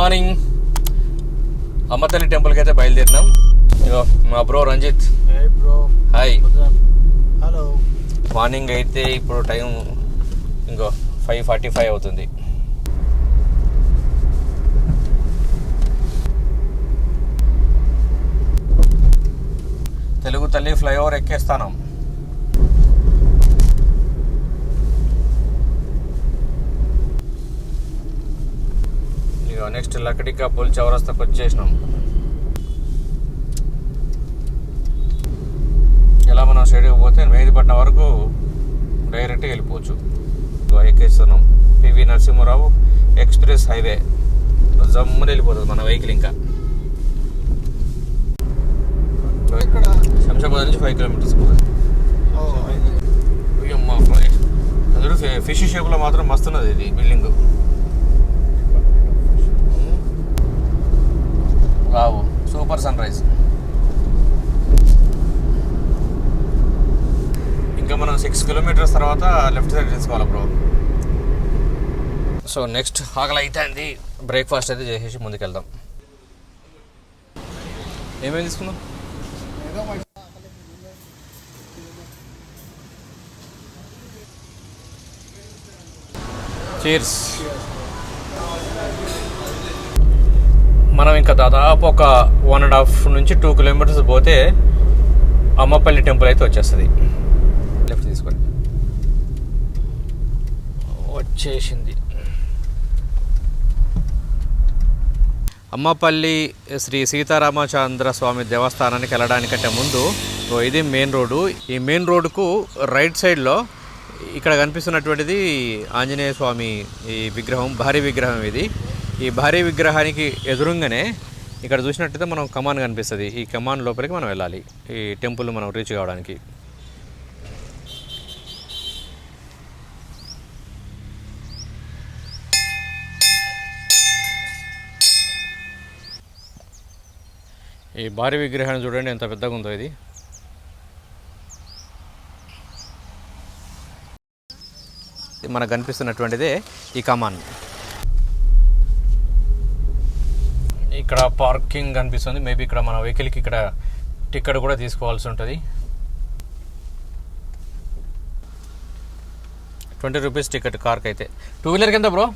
Morning. అమ్మతల్లి టెంపుల్కి అయితే బయలుదేరినాం. ఇగో మా bro Ranjith. Hi. Hello. Morning అయితే ఇప్పుడు టైం ఇంకో 5:45 అవుతుంది. తెలుగు తల్లి ఫ్లైఓవర్ ఎక్కేస్తాను. ఇక నెక్స్ట్ లకడికా పుల్ చౌరస్తాకు వచ్చేసినాం. ఇలా మనం స్టేడియం పోతే మెహదీపట్నం వరకు డైరెక్ట్గా వెళ్ళిపోవచ్చు. ఎక్కేస్తున్నాం. పివి నరసింహారావు ఎక్స్ప్రెస్ హైవే జమ్మున వెళ్ళిపోతుంది మన వెహికల్. ఇంకా శంషాబాద్ నుంచి 5 కిలోమీటర్స్ పోతుంది. అందులో ఫిష్ షేప్లో మాత్రం మస్తున్నది ఇది building. Wow, super sunrise. ఇంకా మనం 6 కిలోమీటర్స్ తర్వాత లెఫ్ట్ సైడ్ తీసుకోవాలి బ్రో. సో నెక్స్ట్ ఆకలి అయితే బ్రేక్ఫాస్ట్ అయితే చేసేసి ముందుకెళ్దాం. ఏమేమి తీసుకుందాం? చీర్స్. మనం ఇంకా దాదాపు ఒక 1.5 నుంచి 2 కిలోమీటర్స్ పోతే అమ్మపల్లి టెంపుల్ అయితే వచ్చేస్తుంది. లెఫ్ట్ తీసుకొని వచ్చేసింది. అమ్మపల్లి శ్రీ సీతారామచంద్ర స్వామి దేవస్థానానికి వెళ్ళడానికంటే ముందు ఇది మెయిన్ రోడ్డు. ఈ మెయిన్ రోడ్డుకు రైట్ సైడ్లో ఇక్కడ కనిపిస్తున్నటువంటిది ఆంజనేయ స్వామి ఈ విగ్రహం, భారీ విగ్రహం ఇది. ఈ భారీ విగ్రహానికి ఎదురుగానే ఇక్కడ చూసినట్టయితే మనం కమాన్ కనిపిస్తుంది. ఈ కమాన్ లోపలికి మనం వెళ్ళాలి ఈ టెంపుల్ మనం రీచ్ కావడానికి. ఈ భారీ విగ్రహాన్ని చూడండి ఎంత పెద్దగా ఉందో. ఇది మనకు కనిపిస్తున్నటువంటిదే ఈ కమాన్. ఇక్కడ పార్కింగ్ కనిపిస్తుంది. మేబీ ఇక్కడ మన వెహికల్కి ఇక్కడ టికెట్ కూడా తీసుకోవాల్సి ఉంటుంది. 20 రూపీస్ టికెట్ కార్కి అయితే. 2 వీలర్కి ఎంత బ్రో?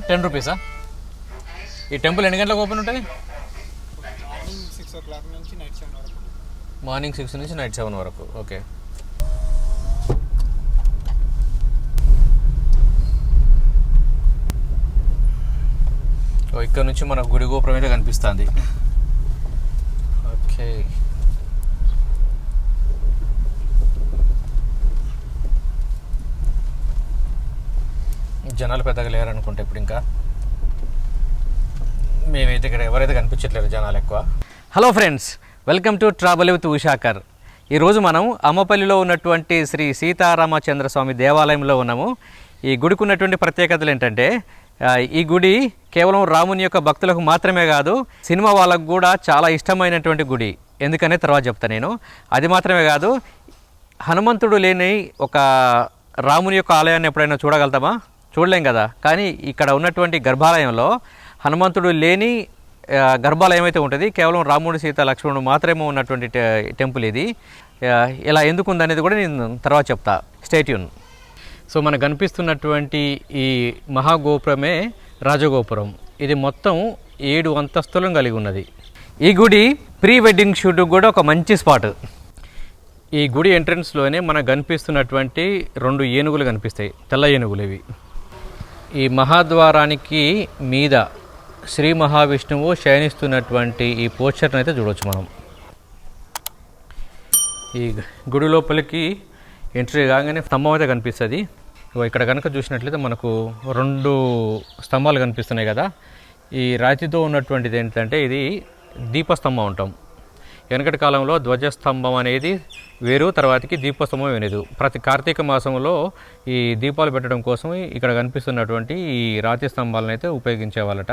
10 రూపీసా? ఈ టెంపుల్ ఎన్ని గంటలకు ఓపెన్ ఉంటుంది? మార్నింగ్ 6 నుంచి నైట్ 7 వరకు. ఓకే. ఇక్కడ నుంచి మన గుడి గోపురం అయితే కనిపిస్తుంది. ఓకే. జనాలు పెద్దగా లేరు అనుకుంటే ఇప్పుడు. ఇంకా మేమైతే ఇక్కడ ఎవరైతే కనిపించట్లేరు జనాలు ఎక్కువ. Hello friends, welcome to travel with Ushakar. ఈరోజు మనం అమ్మపల్లిలో ఉన్నటువంటి శ్రీ సీతారామచంద్ర స్వామి దేవాలయంలో ఉన్నాము. ఈ గుడికి ఉన్నటువంటి ప్రత్యేకతలు ఏంటంటే, ఈ గుడి కేవలం రాముని యొక్క భక్తులకు మాత్రమే కాదు, సినిమా వాళ్ళకు కూడా చాలా ఇష్టమైనటువంటి గుడి. ఎందుకనే తర్వాత చెప్తాను నేను. అది మాత్రమే కాదు, హనుమంతుడు లేని ఒక రాముని యొక్క ఆలయాన్ని ఎప్పుడైనా చూడగలుగుతామా? చూడలేం కదా. కానీ ఇక్కడ ఉన్నటువంటి గర్భాలయంలో హనుమంతుడు లేని గర్భాలయం అయితే ఉంటుంది. కేవలం రాముడు, సీత, లక్ష్మణుడు మాత్రమే ఉన్నటువంటి టెంపుల్ ఇది. ఇలా ఎందుకు ఉందనేది కూడా నేను తర్వాత చెప్తా. Stay tune. సో మనకు కనిపిస్తున్నటువంటి ఈ మహాగోపురమే రాజగోపురం. ఇది మొత్తం 7 అంతస్తులను కలిగి ఉన్నది. ఈ గుడి ప్రీ వెడ్డింగ్ షూట్ కూడా ఒక మంచి స్పాట్. ఈ గుడి ఎంట్రన్స్లోనే మనకు కనిపిస్తున్నటువంటి 2 ఏనుగులు కనిపిస్తాయి, తెల్ల ఏనుగులు ఇవి. ఈ మహాద్వారానికి మీద శ్రీ మహావిష్ణువు శయనిస్తున్నటువంటి ఈ పోస్టర్ని అయితే చూడవచ్చు మనం. ఈ గుడి లోపలికి ఎంట్రీ కాగానే స్తంభం అయితే కనిపిస్తుంది. ఇక్కడ కనుక చూసినట్లయితే మనకు 2 స్తంభాలు కనిపిస్తున్నాయి కదా. ఈ రాతితో ఉన్నటువంటిది ఏంటంటే ఇది దీపస్తంభం అంటాం. వెనకటి కాలంలో ధ్వజస్తంభం అనేది వేరు, తర్వాతకి దీపస్తంభం అనేది. ప్రతి కార్తీక మాసంలో ఈ దీపాలు పెట్టడం కోసం ఇక్కడ కనిపిస్తున్నటువంటి ఈ రాతి స్తంభాలను అయితే ఉపయోగించేవాళ్ళట.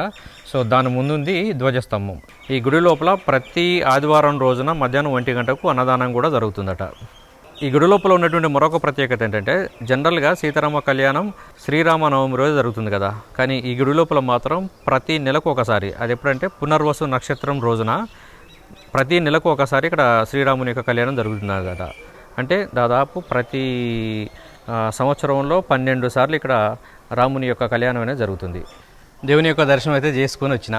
సో దాని ముందుంది ధ్వజస్తంభం. ఈ గుడి లోపల ప్రతి ఆదివారం రోజున మధ్యాహ్నం 1 గంటకు అన్నదానం కూడా జరుగుతుందట. ఈ గుడి లోపల ఉన్నటువంటి మరొక ప్రత్యేకత ఏంటంటే జనరల్గా సీతారామ కళ్యాణం శ్రీరామనవమి రోజు జరుగుతుంది కదా, కానీ ఈ గుడి లోపల మాత్రం ప్రతి నెలకు ఒకసారి, అది ఎప్పుడంటే పునర్వసు నక్షత్రం రోజున ప్రతి నెలకు ఒకసారి ఇక్కడ శ్రీరాముని యొక్క కళ్యాణం జరుగుతుంది కదా. అంటే దాదాపు ప్రతి సంవత్సరంలో 12 సార్లు ఇక్కడ రాముని యొక్క కళ్యాణం అనేది జరుగుతుంది. దేవుని యొక్క దర్శనం అయితే చేసుకొని వచ్చిన,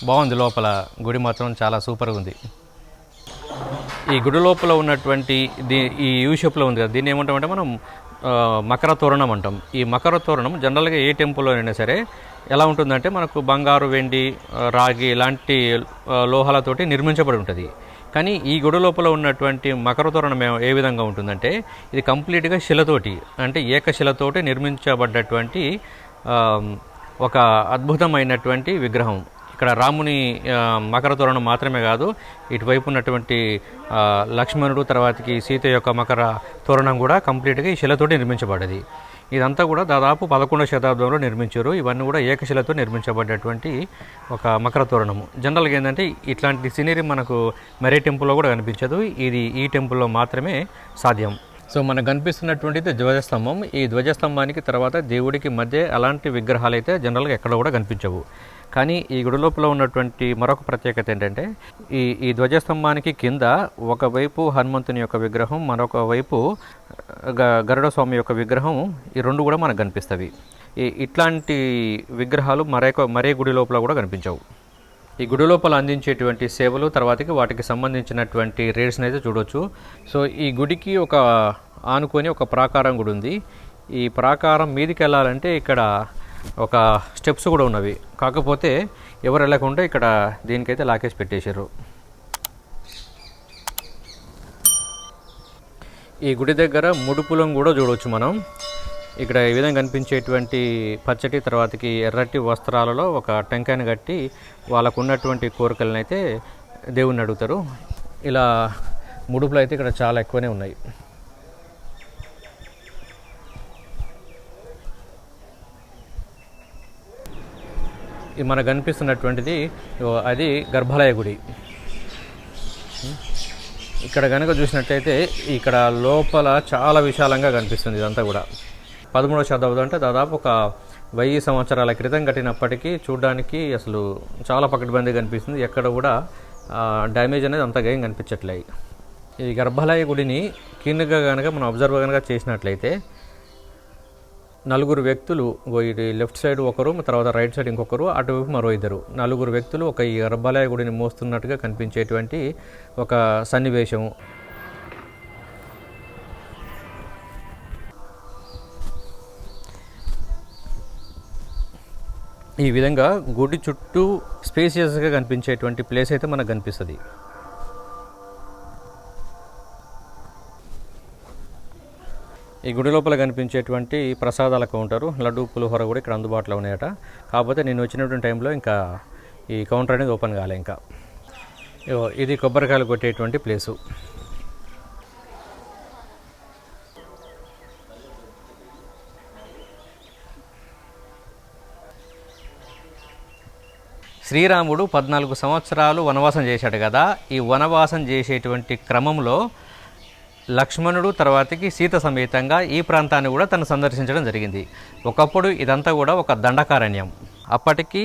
బాగుంది. లోపల గుడి మాత్రం చాలా సూపర్గా ఉంది. ఈ గుడి లోపల ఉన్నటువంటి ఈ యూ షేప్లో ఉంది కదా, దీన్ని ఏమంటామంటే మనం మకర తోరణం అంటాం. ఈ మకర తోరణం జనరల్గా ఏ టెంపుల్లో అయినా సరే ఎలా ఉంటుందంటే మనకు బంగారు, వెండి, రాగి ఇలాంటి లోహాలతోటి నిర్మించబడి ఉంటుంది. కానీ ఈ గుడి లోపల ఉన్నటువంటి మకర తోరణం ఏ విధంగా ఉంటుందంటే ఇది కంప్లీట్గా శిలతోటి, అంటే ఏకశిలతోటి నిర్మించబడ్డటువంటి ఒక అద్భుతమైనటువంటి విగ్రహం. ఇక్కడ రాముని మకర తోరణం మాత్రమే కాదు, ఇటువైపు ఉన్నటువంటి లక్ష్మణుడు తర్వాతకి సీత యొక్క మకర తోరణం కూడా కంప్లీట్గా ఈ శిలతోటి నిర్మించబడ్డది. ఇదంతా కూడా దాదాపు 11వ శతాబ్దంలో నిర్మించారు. ఇవన్నీ కూడా ఏకశిలతో నిర్మించబడ్డటువంటి ఒక మకర తోరణము. జనరల్గా ఏంటంటే ఇట్లాంటి సీనరీ మనకు మరే టెంపుల్లో కూడా కనిపించదు, ఇది ఈ టెంపుల్లో మాత్రమే సాధ్యం. సో మనకు కనిపిస్తున్నటువంటిది ధ్వజస్తంభం. ఈ ధ్వజస్తంభానికి తర్వాత దేవుడికి మధ్య అలాంటి విగ్రహాలు అయితే జనరల్గా ఎక్కడ కూడా కనిపించవు. కానీ ఈ గుడి లోపల ఉన్నటువంటి మరొక ప్రత్యేకత ఏంటంటే ఈ ధ్వజస్తంభానికి కింద ఒకవైపు హనుమంతుని యొక్క విగ్రహం, మరొక వైపు గరుడ స్వామి యొక్క విగ్రహం, ఈ రెండు కూడా మనకు కనిపిస్తవి. ఇట్లాంటి విగ్రహాలు మరే గుడి లోపల కూడా కనిపించవు. ఈ గుడి లోపల అందించేటువంటి సేవలు తర్వాతకి వాటికి సంబంధించినటువంటి రేట్స్ని అయితే చూడవచ్చు. సో ఈ గుడికి ఒక ఆనుకొని ఒక ప్రాకారం కూడా ఉంది. ఈ ప్రాకారం మీదికి వెళ్ళాలంటే ఇక్కడ ఒక స్టెప్స్ కూడా ఉన్నవి, కాకపోతే ఎవరు వెళ్ళకుండా ఇక్కడ దీనికైతే లాకేజ్ పెట్టేశారు. ఈ గుడి దగ్గర ముడుపులను కూడా చూడవచ్చు మనం. ఇక్కడ ఈ విధంగా కనిపించేటువంటి పచ్చటి తర్వాతకి ఎర్రటి వస్త్రాలలో ఒక టెంకాయను కట్టి వాళ్ళకు ఉన్నటువంటి కోరికలను అయితే దేవుణ్ణి అడుగుతారు. ఇలా ముడుపులు అయితే ఇక్కడ చాలా ఎక్కువనే ఉన్నాయి. ఇది మనకు కనిపిస్తున్నటువంటిది అది గర్భాలయ గుడి. ఇక్కడ కనుక చూసినట్టయితే ఇక్కడ లోపల చాలా విశాలంగా కనిపిస్తుంది. ఇదంతా కూడా 13వ శతాబ్దం, అంటే దాదాపు ఒక 1000 సంవత్సరాల క్రితం కట్టినప్పటికీ చూడడానికి అసలు చాలా పకడ్బందీగా కనిపిస్తుంది. ఎక్కడ కూడా డ్యామేజ్ అనేది అంతగా ఏం కనిపించట్లేదు. ఈ గర్భాలయ గుడిని కిందగా కనుక మనం అబ్జర్వ్ కనుక చేసినట్లయితే 4 వ్యక్తులు, ఇది లెఫ్ట్ సైడ్ ఒకరు, తర్వాత రైట్ సైడ్ ఇంకొకరు, అటువైపు మరో 2, 4 వ్యక్తులు ఒక ఈ గర్భాలయ గుడిని మోస్తున్నట్టుగా కనిపించేటువంటి ఒక సన్నివేశం. ఈ విధంగా గుడి చుట్టూ స్పేసియస్గా కనిపించేటువంటి ప్లేస్ అయితే మనకు కనిపిస్తుంది. ఈ గుడి లోపల కనిపించేటువంటి ప్రసాదాల కౌంటరు, లడ్డు, పులిహోర కూడా ఇక్కడ అందుబాటులో ఉన్నాయట. కాకపోతే నేను వచ్చినటువంటి టైంలో ఇంకా ఈ కౌంటర్ అనేది ఓపెన్ కాలే. ఇంకా ఇది కొబ్బరికాయలు కొట్టేటువంటి ప్లేసు. శ్రీరాముడు 14 సంవత్సరాలు వనవాసం చేశాడు కదా. ఈ వనవాసం చేసేటువంటి క్రమంలో లక్ష్మణుడు తర్వాతకి సీత సమేతంగా ఈ ప్రాంతాన్ని కూడా తను సందర్శించడం జరిగింది. ఒకప్పుడు ఇదంతా కూడా ఒక దండకారణ్యం. అప్పటికి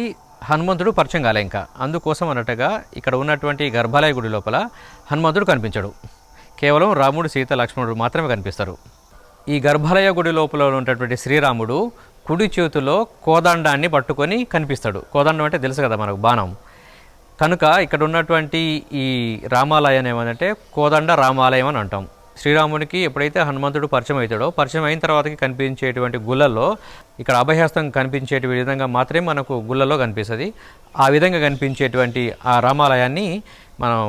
హనుమంతుడు పరిచయం కాలే ఇంకా. అందుకోసం అన్నట్టుగా ఇక్కడ ఉన్నటువంటి గర్భాలయ గుడి లోపల హనుమంతుడు కనిపించడు. కేవలం రాముడు, సీత, లక్ష్మణుడు మాత్రమే కనిపిస్తారు. ఈ గర్భాలయ గుడి లోపల ఉన్నటువంటి శ్రీరాముడు కుడి చేతిలో కోదండాన్ని పట్టుకొని కనిపిస్తాడు. కోదండం అంటే తెలుసు కదా మనకు, బాణం. కనుక ఇక్కడ ఉన్నటువంటి ఈ రామాలయం ఏమంటే కోదండ రామాలయం అని అంటాం. శ్రీరామునికి ఎప్పుడైతే హనుమంతుడు పరిచయం అవుతాడో, పరిచయం అయిన తర్వాతకి కనిపించేటువంటి గుళ్ళల్లో ఇక్కడ అభయహస్తం కనిపించే విధంగా మాత్రమే మనకు గుళ్ళల్లో కనిపిస్తుంది. ఆ విధంగా కనిపించేటువంటి ఆ రామాలయాన్ని మనం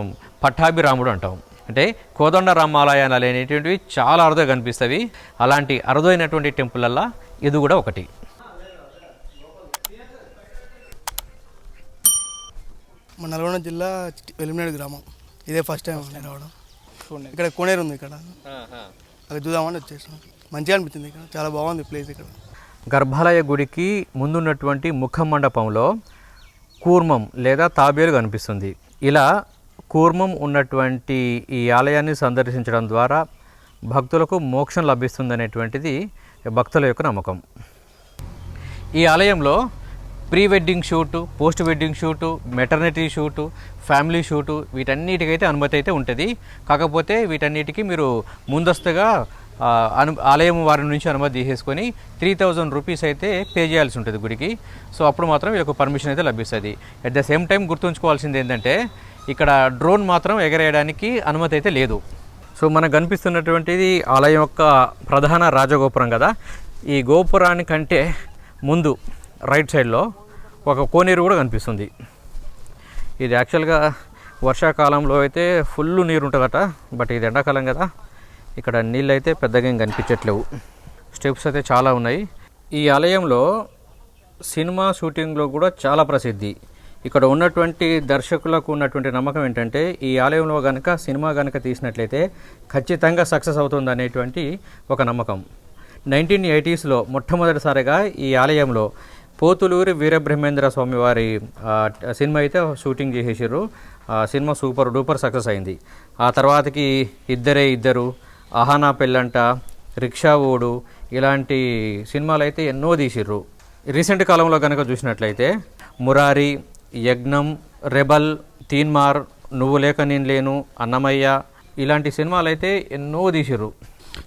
పట్టాభిరాముడు అంటాం. అంటే కోదండ రామాలయాలు అనేటువంటివి చాలా అరుదుగా కనిపిస్తవి. అలాంటి అరుదైనటువంటి టెంపుల్లల్లా ఇది కూడా ఒకటి. మన నల్గొండ జిల్లా వెలిమినేడు గ్రామం. ఇదే ఫస్ట్ టైం నేను రావడం. ఇక్కడ కోనేరు ఉంది, ఇక్కడ అది చూద్దామని వచ్చేసాం. మంచిగా అనిపించింది, ఇక్కడ చాలా బాగుంది ప్లేస్. ఇక్కడ గర్భాలయ గుడికి ముందున్నటువంటి ముఖ మండపంలో కూర్మం లేదా తాబేలు కనిపిస్తుంది. ఇలా కూర్మం ఉన్నటువంటి ఈ ఆలయాన్ని సందర్శించడం ద్వారా భక్తులకు మోక్షం లభిస్తుందనేటువంటిది భక్తుల యొక్క నమ్మకం. ఈ ఆలయంలో pre wedding shoot, post wedding shoot, maternity shoot, family shoot వీటన్నిటికైతే అనుమతి అయితే ఉంటుంది. కాకపోతే వీటన్నిటికీ మీరు ముందస్తుగా ఆలయం వారి నుంచి అనుమతి తీసేసుకొని 3000 రూపీస్ అయితే పే చేయాల్సి ఉంటుంది గుడికి. సో అప్పుడు మాత్రం వీళ్ళకు పర్మిషన్ అయితే లభిస్తుంది. అట్ ద సేమ్ టైం గుర్తుంచుకోవాల్సింది ఏంటంటే ఇక్కడ డ్రోన్ మాత్రం ఎగరేయడానికి అనుమతి అయితే లేదు. సో మనకు కనిపిస్తున్నటువంటిది ఆలయం యొక్క ప్రధాన రాజగోపురం కదా. ఈ గోపురానికంటే ముందు రైట్ సైడ్లో ఒక కోనేరు కూడా కనిపిస్తుంది. ఇది యాక్చువల్గా వర్షాకాలంలో అయితే ఫుల్ నీరు ఉంటుందట, బట్ ఇది ఎండాకాలం కదా, ఇక్కడ నీళ్ళు అయితే పెద్దగా ఏం కనిపించట్లేవు. స్టెప్స్ అయితే చాలా ఉన్నాయి. ఈ ఆలయంలో సినిమా షూటింగ్లో కూడా చాలా ప్రసిద్ధి. ఇక్కడ ఉన్నటువంటి దర్శకులకు ఉన్నటువంటి నమ్మకం ఏంటంటే ఈ ఆలయంలో కనుక సినిమా కనుక తీసినట్లయితే ఖచ్చితంగా సక్సెస్ అవుతుంది అనేటువంటి ఒక నమ్మకం. 1980స్లో మొట్టమొదటిసారిగా ఈ ఆలయంలో పోతులూరి వీరబ్రహ్మేంద్ర స్వామి వారి సినిమా అయితే షూటింగ్ చేసేసారు. సినిమా సూపర్ డూపర్ సక్సెస్ అయింది. ఆ తర్వాతకి ఇద్దరే ఇద్దరు, ఆహానా పెళ్ళంట, రిక్షా ఓడు ఇలాంటి సినిమాలు అయితే ఎన్నో తీసిర్రు. రీసెంట్ కాలంలో కనుక చూసినట్లయితే మురారి, యజ్ఞం, రెబల్, తీన్మార్, నువ్వు లేక నేను లేను, అన్నమయ్య ఇలాంటి సినిమాలు అయితే ఎన్నో తీసిర్రు.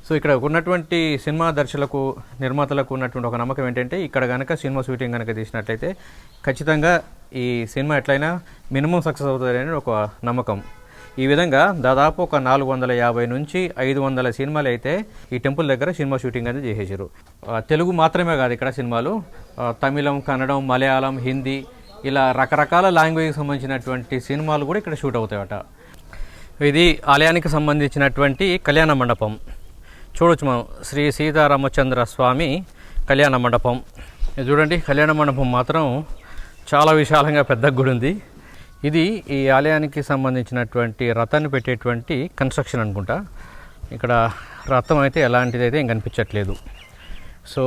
సో ఇక్కడ ఉన్నటువంటి సినిమా దర్శకులకు, నిర్మాతలకు ఉన్నటువంటి ఒక నమ్మకం ఏంటంటే ఇక్కడ కనుక సినిమా షూటింగ్ కనుక తీసినట్లయితే ఖచ్చితంగా ఈ సినిమా ఎట్లయినా మినిమం సక్సెస్ అవుతుంది అని ఒక నమ్మకం. ఈ విధంగా దాదాపు ఒక 450 నుంచి 500 సినిమాలు అయితే ఈ టెంపుల్ దగ్గర సినిమా షూటింగ్ అనేది చేసేసారు. తెలుగు మాత్రమే కాదు ఇక్కడ సినిమాలు, తమిళం, కన్నడం, మలయాళం, హిందీ ఇలా రకరకాల లాంగ్వేజ్కి సంబంధించినటువంటి సినిమాలు కూడా ఇక్కడ షూట్ అవుతాయట. ఇది ఆలయానికి సంబంధించినటువంటి కళ్యాణ మండపం. చూడొచ్చు మనం, శ్రీ సీతారామచంద్ర స్వామి కళ్యాణ మండపం. ఇది చూడండి, కళ్యాణ మండపం మాత్రం చాలా విశాలంగా పెద్ద గుడి ఉంది. ఇది ఈ ఆలయానికి సంబంధించినటువంటి రథాన్ని పెట్టేటువంటి కన్స్ట్రక్షన్ అనుకుంటా. ఇక్కడ రథం అయితే ఎలాంటిదైతే ఏం కనిపించట్లేదు. సో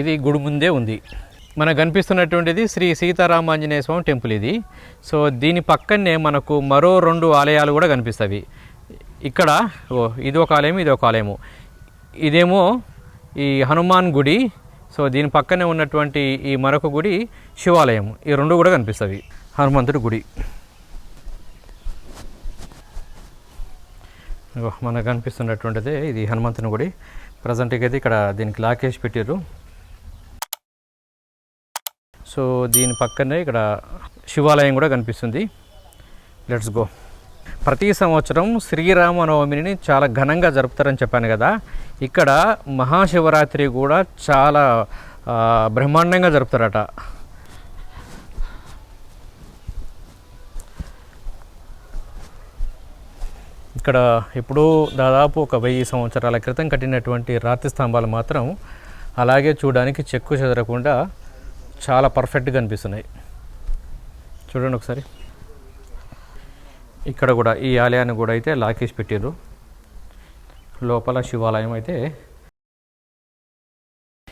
ఇది గుడి ముందే ఉంది. మనకు కనిపిస్తున్నటువంటిది శ్రీ సీతారామాంజనేయ స్వామి టెంపుల్ ఇది. సో దీని పక్కనే మనకు మరో 2 ఆలయాలు కూడా కనిపిస్తాయి. ఇక్కడ ఇది ఒక ఆలయం, ఇది ఒక ఆలయము. ఇదేమో ఈ హనుమాన్ గుడి. సో దీని పక్కనే ఉన్నటువంటి ఈ మరొక గుడి శివాలయం. ఈ 2 కూడా కనిపిస్తాయి. హనుమంతుడి గుడి మనకు కనిపిస్తున్నటువంటిదే ఇది హనుమంతుని గుడి. ప్రజెంట్గా అయితే ఇక్కడ దీనికి లాకేసి పెట్టారు. సో దీని పక్కనే ఇక్కడ శివాలయం కూడా కనిపిస్తుంది. Let's go. ప్రతి సంవత్సరం శ్రీరామనవమిని చాలా ఘనంగా జరుపుతారని చెప్పాను కదా. ఇక్కడ మహాశివరాత్రి కూడా చాలా బ్రహ్మాండంగా జరుపుతారట. ఇక్కడ ఇప్పుడు దాదాపు ఒక 1000 సంవత్సరాల క్రితం కట్టినటువంటి రాతి స్తంభాలు మాత్రం అలాగే చూడడానికి చెక్కు చెదరకుండా చాలా పర్ఫెక్ట్గా అనిపిస్తున్నాయి. చూడండి ఒకసారి. ఇక్కడ కూడా ఈ ఆలయాన్ని కూడా అయితే లాకేసి పెట్టారు. లోపల శివాలయం అయితే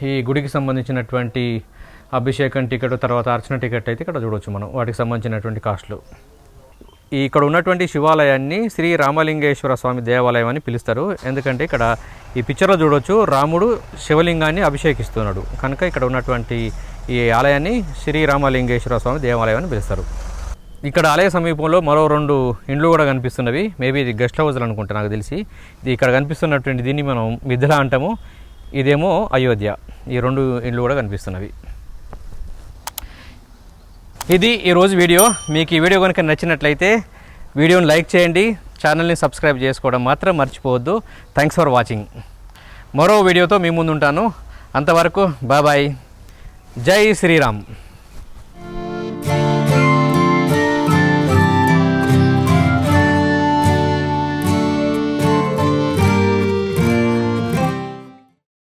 ఈ గుడికి సంబంధించినటువంటి అభిషేకం టికెట్, తర్వాత అర్చన టికెట్ అయితే ఇక్కడ చూడవచ్చు మనం, వాటికి సంబంధించినటువంటి కాస్ట్లు. ఇక్కడ ఉన్నటువంటి శివాలయాన్ని శ్రీ రామలింగేశ్వర స్వామి దేవాలయం అని పిలుస్తారు. ఎందుకంటే ఇక్కడ ఈ పిక్చర్లో చూడవచ్చు రాముడు శివలింగాన్ని అభిషేకిస్తున్నాడు కనుక ఇక్కడ ఉన్నటువంటి ఈ ఆలయాన్ని శ్రీ రామలింగేశ్వర స్వామి దేవాలయం అని పిలుస్తారు. ఇక్కడ ఆలయ సమీపంలో మరో 2 ఇండ్లు కూడా కనిపిస్తున్నవి. మేబీ ఇది గెస్ట్ హౌస్లు అనుకుంటా నాకు తెలిసి. ఇది ఇక్కడ కనిపిస్తున్నటువంటి దీన్ని మనం మిథిల అంటాము, ఇదేమో అయోధ్య. ఈ 2 ఇండ్లు కూడా కనిపిస్తున్నవి. ఇది ఈరోజు వీడియో. మీకు ఈ వీడియో కనుక నచ్చినట్లయితే వీడియోని లైక్ చేయండి, ఛానల్ని సబ్స్క్రైబ్ చేసుకోవడం మాత్రం మర్చిపోవద్దు. Thanks for watching. మరో వీడియోతో మీ ముందు ఉంటాను. అంతవరకు బాయ్. జై శ్రీరామ్.